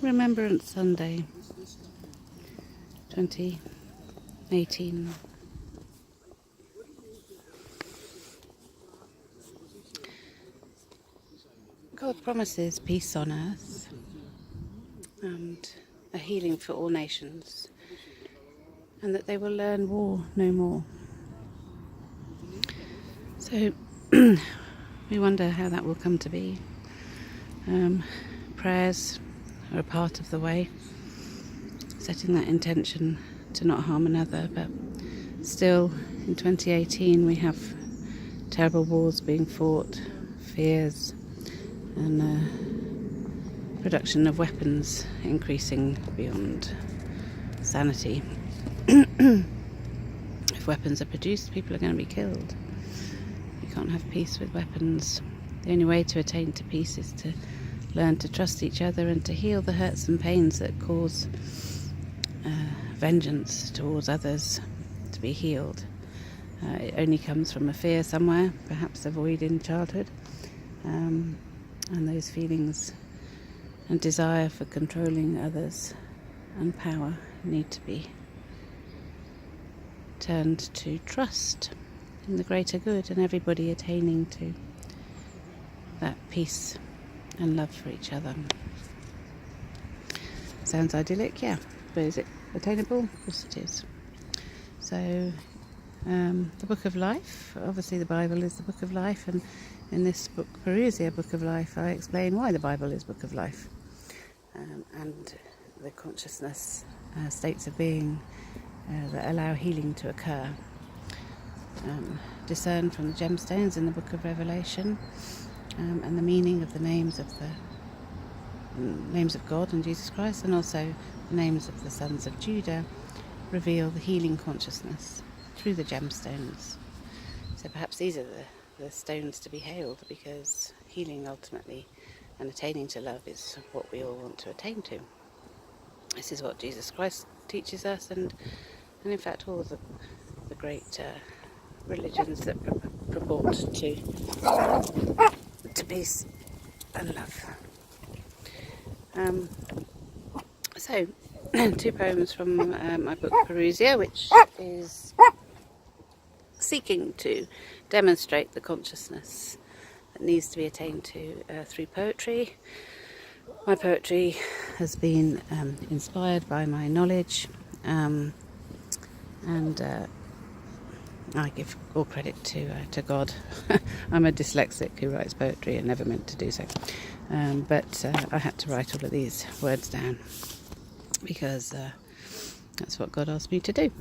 Remembrance Sunday, 2018. God promises peace on earth and a healing for all nations, and that they will learn war no more. So we wonder how that will come to be. Prayers are a part of the way, setting that intention to not harm another, but still in 2018 we have terrible wars being fought, fears, and production of weapons increasing beyond sanity. If weapons are produced, people are going to be killed. You can't have peace with weapons. The only way to attain to peace is to learn to trust each other and to heal the hurts and pains that cause vengeance towards others to be healed. It only comes from a fear somewhere, perhaps a void in childhood, and those feelings and desire for controlling others and power need to be turned to trust in the greater good and everybody attaining to that peace and love for each other. Sounds idyllic, yeah, but is it attainable? Of course it is. So the Book of Life, obviously the Bible is the Book of Life, and in this book, Perusia, Book of Life, I explain why the Bible is Book of Life, and the consciousness states of being that allow healing to occur. Discern from the gemstones in the Book of Revelation, and the meaning of the names of God and Jesus Christ, and also the names of the sons of Judah, reveal the healing consciousness through the gemstones. So perhaps these are the stones to be hailed, because healing ultimately and attaining to love is what we all want to attain to. This is what Jesus Christ teaches us, and in fact all of the great religions that purport to peace and love. So, two poems from my book Perusia, which is seeking to demonstrate the consciousness that needs to be attained to through poetry. My poetry has been inspired by my knowledge, and I give all credit to God. I'm a dyslexic who writes poetry and never meant to do so, but I had to write all of these words down because that's what God asked me to do.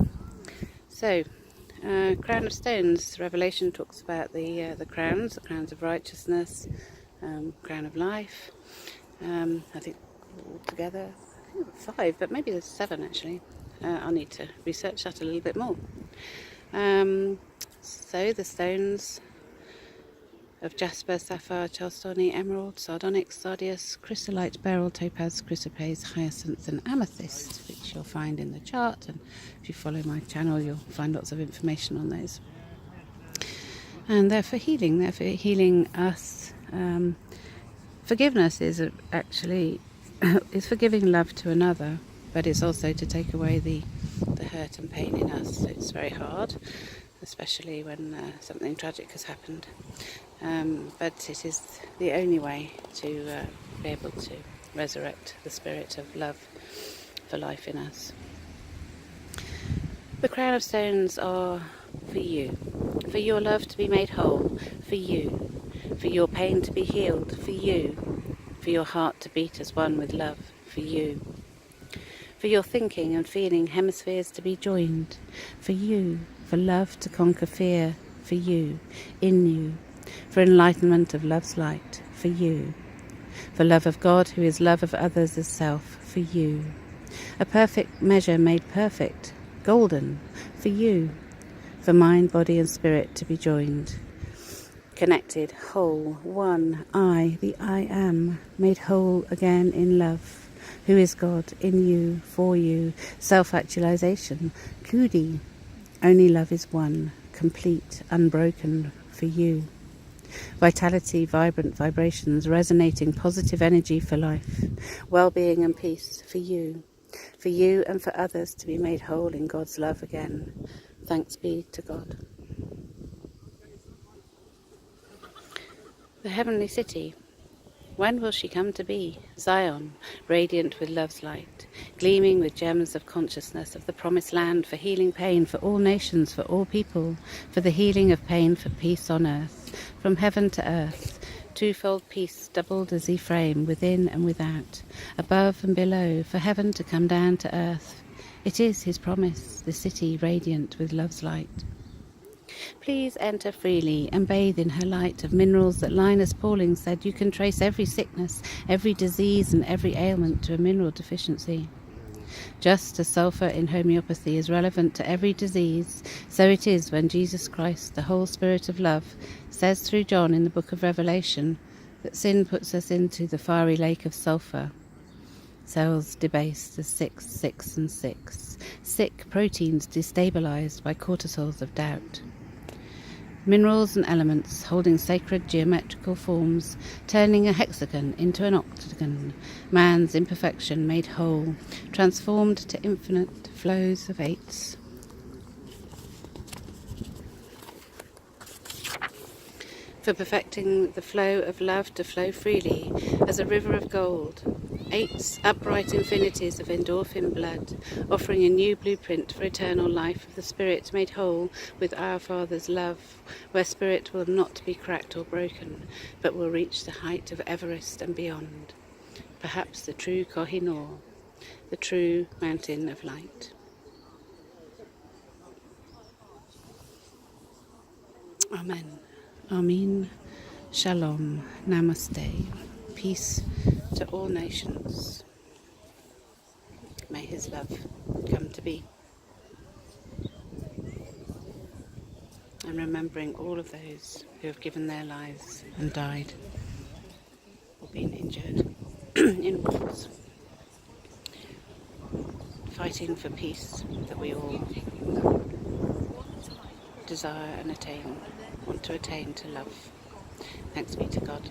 So, Crown of Stones. Revelation talks about the crowns of righteousness, crown of life. I think altogether 5, but maybe there's 7 actually. I'll need to research that a little bit more. So the stones of jasper, sapphire, chalcedony, emerald, sardonyx, sardius, chrysolite, beryl, topaz, chrysoprase, hyacinth and amethyst, which you'll find in the chart, and if you follow my channel you'll find lots of information on those. And they're for healing us. Forgiveness is actually is forgiving love to another, but it's also to take away the hurt and pain in us. It's very hard, especially when something tragic has happened, but it is the only way to be able to resurrect the spirit of love for life in us. The crown of stones are for you, for your love to be made whole, for you, for your pain to be healed, for you, for your heart to beat as one with love, for you, for your thinking and feeling hemispheres to be joined, for you, for love to conquer fear, for you, in you, for enlightenment of love's light, for you, for love of God who is love of others as self, for you, a perfect measure made perfect, golden, for you, for mind, body and spirit to be joined, connected, whole, one, I, the I am, made whole again in love, who is God, in you, for you, self-actualization, Kudi, only love is one, complete, unbroken, for you, Vitality, vibrant vibrations, resonating positive energy for life. Well-being and peace for you and for others to be made whole in God's love again. Thanks be to God. The heavenly city. When will she come to be? Zion, radiant with love's light, gleaming with gems of consciousness of the promised land for healing pain for all nations, for all people, for the healing of pain, for peace on earth, from heaven to earth, twofold peace doubled as Ephraim, within and without, above and below, for heaven to come down to earth. It is his promise, the city radiant with love's light. Please enter freely and bathe in her light of minerals that Linus Pauling said you can trace every sickness, every disease and every ailment to a mineral deficiency. Just as sulfur in homeopathy is relevant to every disease, so it is when Jesus Christ, the whole Spirit of love, says through John in the book of Revelation that sin puts us into the fiery lake of sulfur. Cells debased as 6, 6 and 6. Sick proteins destabilized by cortisols of doubt. Minerals and elements holding sacred geometrical forms, turning a hexagon into an octagon, man's imperfection made whole, transformed to infinite flows of eights. For perfecting the flow of love to flow freely as a river of gold. Eights, upright infinities of endorphin blood, offering a new blueprint for eternal life of the spirit made whole with our Father's love, where spirit will not be cracked or broken, but will reach the height of Everest and beyond. Perhaps the true Koh-i-Noor, the true mountain of light. Amen. Amin. Shalom. Namaste. Peace to all nations. May his love come to be. And remembering all of those who have given their lives and died or been injured in wars. Fighting for peace that we all desire and attain, want to attain to love. Thanks be to God.